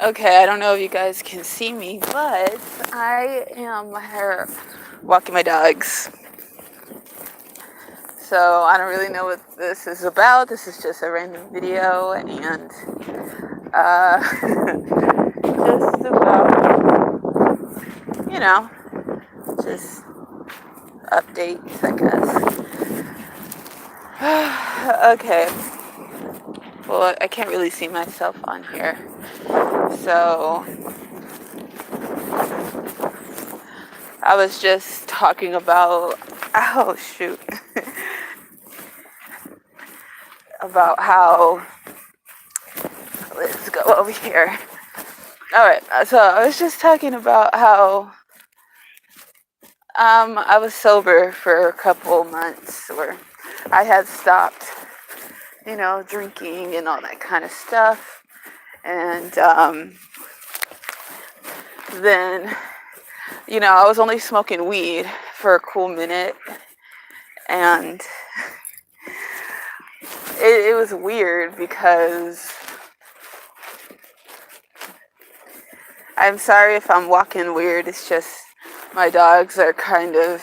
Okay, I don't know if you guys can see me, but I am here walking my dogs. So I don't really know what this is about. This is just a random video and just about, you know, just updates, I guess. Okay, well, I can't really see myself on here. So I was just talking about, oh shoot, about how, let's go over here. All right, so I was just talking about how I was sober for a couple months, or I had stopped, drinking and all that kind of stuff, and then I was only smoking weed for a cool minute, and it was weird because I'm sorry if I'm walking weird. It's just my dogs are kind of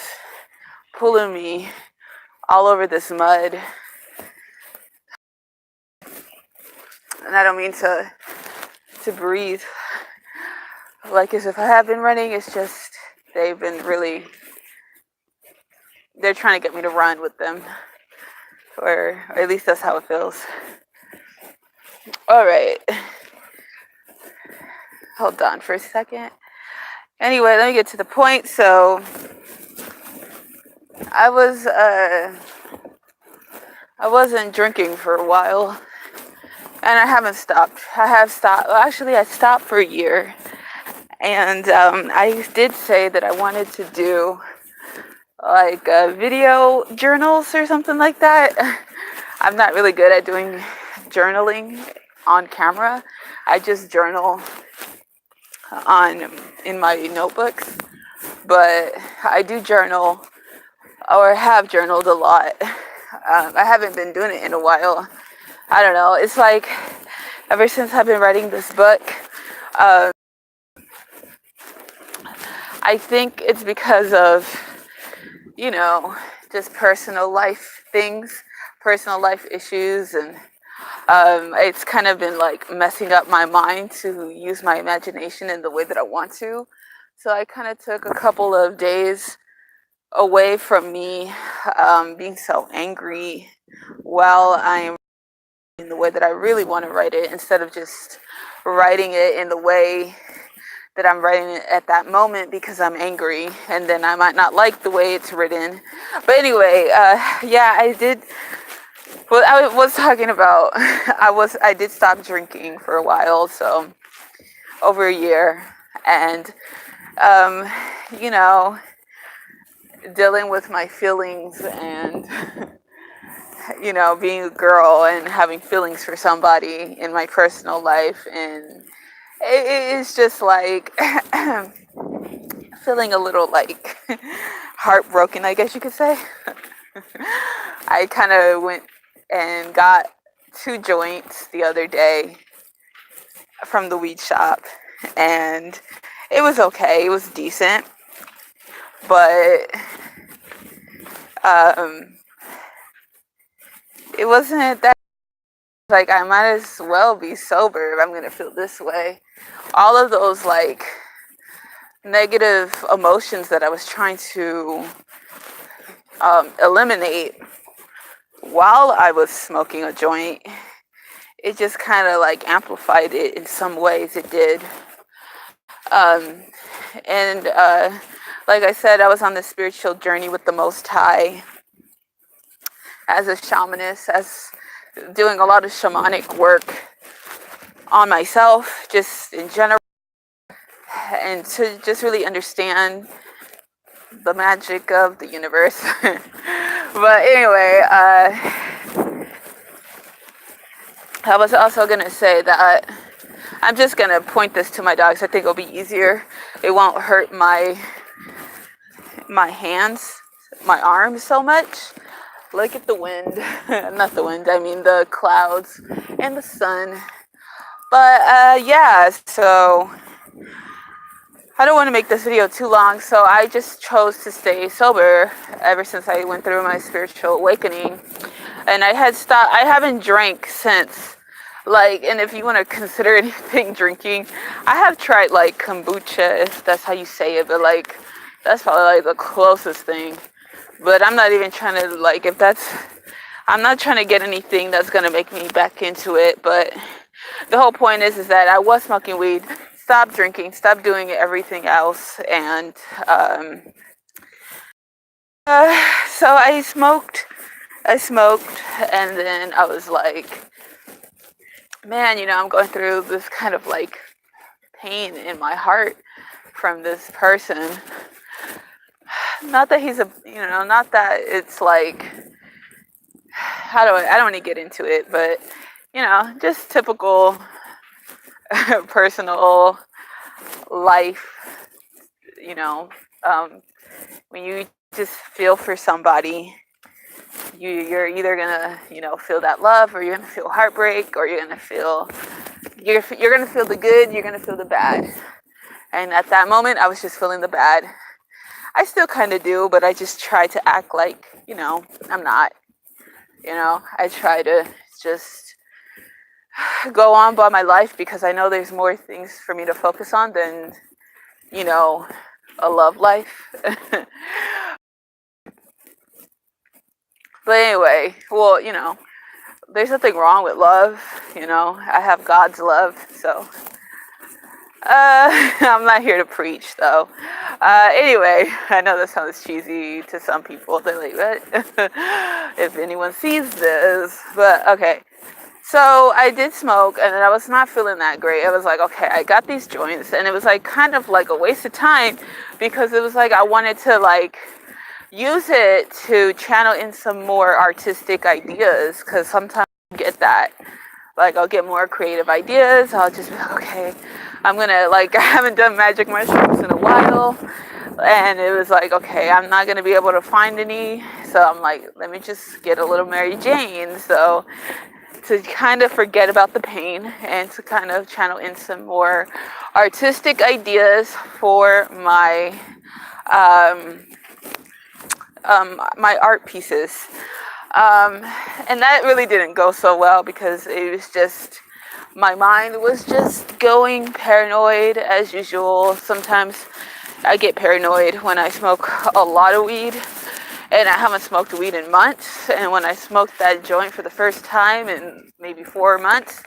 pulling me all over this mud. And I don't mean to breathe like as if I have been running. It's just they've been they're trying to get me to run with them. Or at least that's how it feels. All right. Hold on for a second. Anyway, let me get to the point. So I wasn't drinking for a while, and I haven't stopped. I have stopped. Well, actually, I stopped for a year, and I did say that I wanted to do like video journals or something like that. I'm not really good at doing journaling on camera. I just journal in my notebooks, but I do journal, or have journaled a lot. I haven't been doing it in a while. I don't know. It's like ever since I've been writing this book, I think it's because of, just personal life things, personal life issues, and it's kind of been like messing up my mind to use my imagination in the way that I want to. So I kind of took a couple of days away from me being so angry while I'm in the way that I really want to write it, instead of just writing it in the way that I'm writing it at that moment because I'm angry, and then I might not like the way it's written. But anyway, yeah, I did. Well, I was talking about I did stop drinking for a while, so over a year, and um, you know, dealing with my feelings and being a girl and having feelings for somebody in my personal life, and it's just like feeling a little like heartbroken, I guess you could say. I kind of went and got 2 joints the other day from the weed shop, and it was okay. It was decent, but um, it wasn't that. Like, I might as well be sober if I'm gonna feel this way. All of those like negative emotions that I was trying to eliminate while I was smoking a joint, it just kind of like amplified it in some ways. It did. Um, and like I said, I was on this spiritual journey with the Most High as a shamanist, as doing a lot of shamanic work on myself, just in general, and to just really understand the magic of the universe. But anyway, I was also gonna say that I'm just gonna point this to my dogs. I think it'll be easier. It won't hurt my hands, my arms so much. Look at the wind. Not the wind, I mean the clouds and the sun. But yeah, so I don't want to make this video too long, so I just chose to stay sober ever since I went through my spiritual awakening. And I haven't drank since, like, and if you want to consider anything drinking, I have tried like kombucha, if that's how you say it, but like, that's probably like the closest thing. But I'm not even trying to, like, I'm not trying to get anything that's going to make me back into it, but the whole point is that I was smoking weed, stopped drinking, stopped doing everything else, and um, so I smoked, and then I was like, man, I'm going through this kind of like pain in my heart from this person. Not that he's not that it's like, I don't want to get into it, but just typical personal life, you know, um, when you just feel for somebody, you're either gonna, feel that love, or you're gonna feel heartbreak, or you're gonna feel the good, you're gonna feel the bad. And at that moment, I was just feeling the bad. I still kind of do, but I just try to act like, I'm not. I try to just go on by my life, because I know there's more things for me to focus on than, a love life. But anyway, well, there's nothing wrong with love. I have God's love, so I'm not here to preach, though. Anyway, I know that sounds cheesy to some people. They're like, what? If anyone sees this. But okay. So I did smoke, and I was not feeling that great. I was like, okay, I got these joints, and it was like kind of like a waste of time, because it was like I wanted to like use it to channel in some more artistic ideas, because sometimes I get that. Like, I'll get more creative ideas. I'll just be like, okay, I'm gonna, like, I haven't done magic mushrooms in a while, and it was like, okay, I'm not gonna be able to find any, so I'm like, let me just get a little Mary Jane. So to kind of forget about the pain, and to kind of channel in some more artistic ideas for um, my art pieces. And that really didn't go so well, because it was just, my mind was just going paranoid as usual. Sometimes I get paranoid when I smoke a lot of weed, and I haven't smoked weed in months. And when I smoked that joint for the first time in maybe 4 months,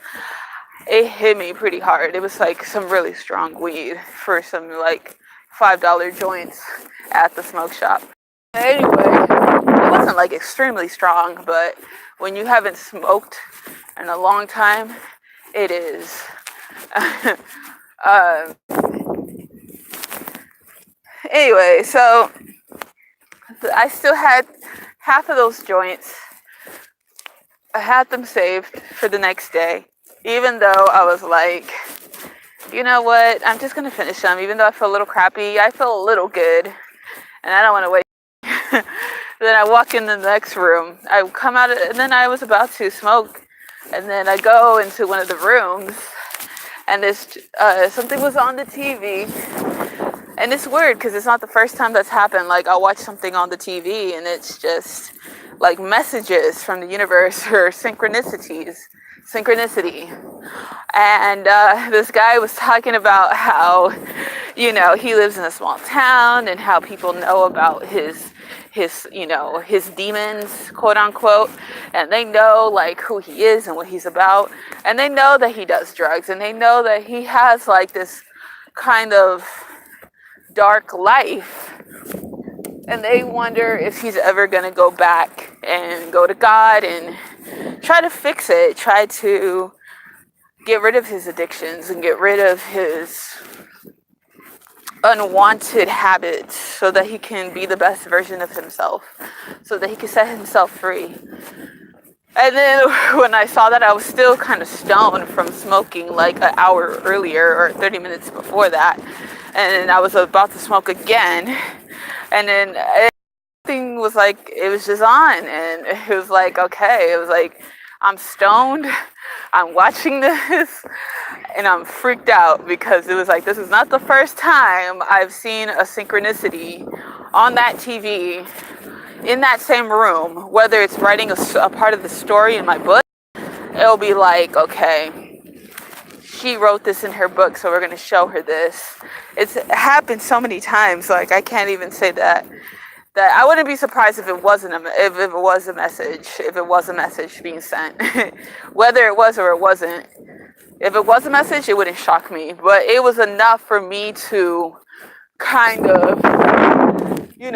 it hit me pretty hard. It was like some really strong weed for some like $5 joints at the smoke shop. Anyway, it wasn't like extremely strong, but when you haven't smoked in a long time, it is. uh, anyway, so I still had half of those joints. I had them saved for the next day, even though I was like, you know what, I'm just gonna finish them. Even though I feel a little crappy, I feel a little good, and I don't want to wait. Then I walk in the next room. I come out, and then I was about to smoke, and then I go into one of the rooms, and this something was on the TV. And it's weird, because it's not the first time that's happened. Like, I'll watch something on the TV, and it's just like messages from the universe, or synchronicity. And this guy was talking about how, he lives in a small town, and how people know about his his demons, quote unquote, and they know like who he is and what he's about, and they know that he does drugs, and they know that he has like this kind of dark life, and they wonder if he's ever going to go back and go to God and try to fix it, try to get rid of his addictions and get rid of his unwanted habits, so that he can be the best version of himself, so that he can set himself free. And then when I saw that, I was still kind of stoned from smoking like an hour earlier, or 30 minutes before that, and I was about to smoke again, and then everything was like, it was just on, and it was like, okay, it was like I'm stoned. I'm watching this and I'm freaked out because it was like, this is not the first time I've seen a synchronicity on that TV in that same room. Whether it's writing a part of the story in my book, it'll be like, okay, she wrote this in her book, so we're going to show her this. It's happened so many times, like I can't even say that I wouldn't be surprised if it wasn't if it was a message, if it was a message being sent. Whether it was or it wasn't, if it was a message, it wouldn't shock me, but it was enough for me to kind of, be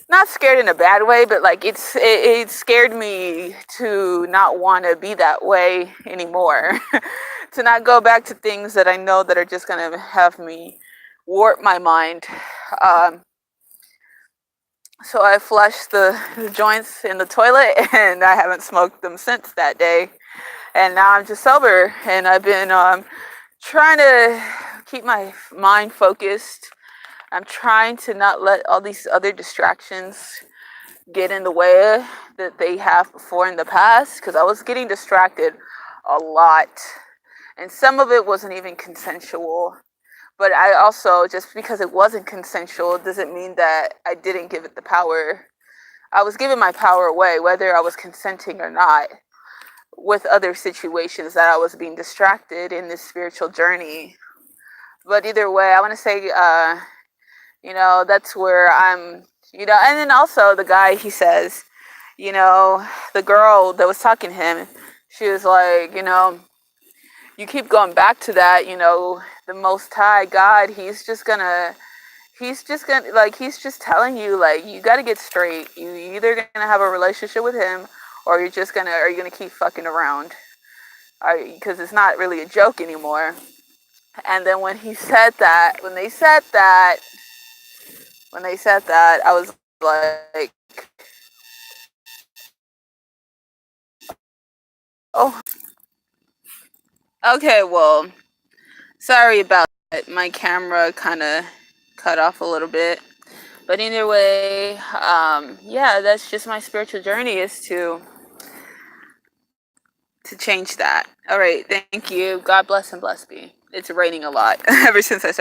not scared in a bad way, but like it scared me to not want to be that way anymore. To not go back to things that I know that are just going to have me warp my mind. um, so I flushed the joints in the toilet and I haven't smoked them since that day, and now I'm just sober, and I've been trying to keep my mind focused. I'm trying to not let all these other distractions get in the way that they have before in the past, because I was getting distracted a lot, and some of it wasn't even consensual. But I also, just because it wasn't consensual doesn't mean that I didn't give it the power. I was giving my power away, whether I was consenting or not, with other situations that I was being distracted in this spiritual journey. But either way, I want to say, that's where and then also the guy, he says, the girl that was talking to him, she was like, you keep going back to that, the Most High God, he's just telling you, like, you got to get straight. You either gonna have a relationship with him, or are you gonna keep fucking around? Because it's not really a joke anymore. And then when they said that, I was like, oh, okay, well, sorry about that. My camera kind of cut off a little bit. But either way, yeah, that's just my spiritual journey, is to change that. All right, thank you. God bless and bless me. It's raining a lot ever since I started.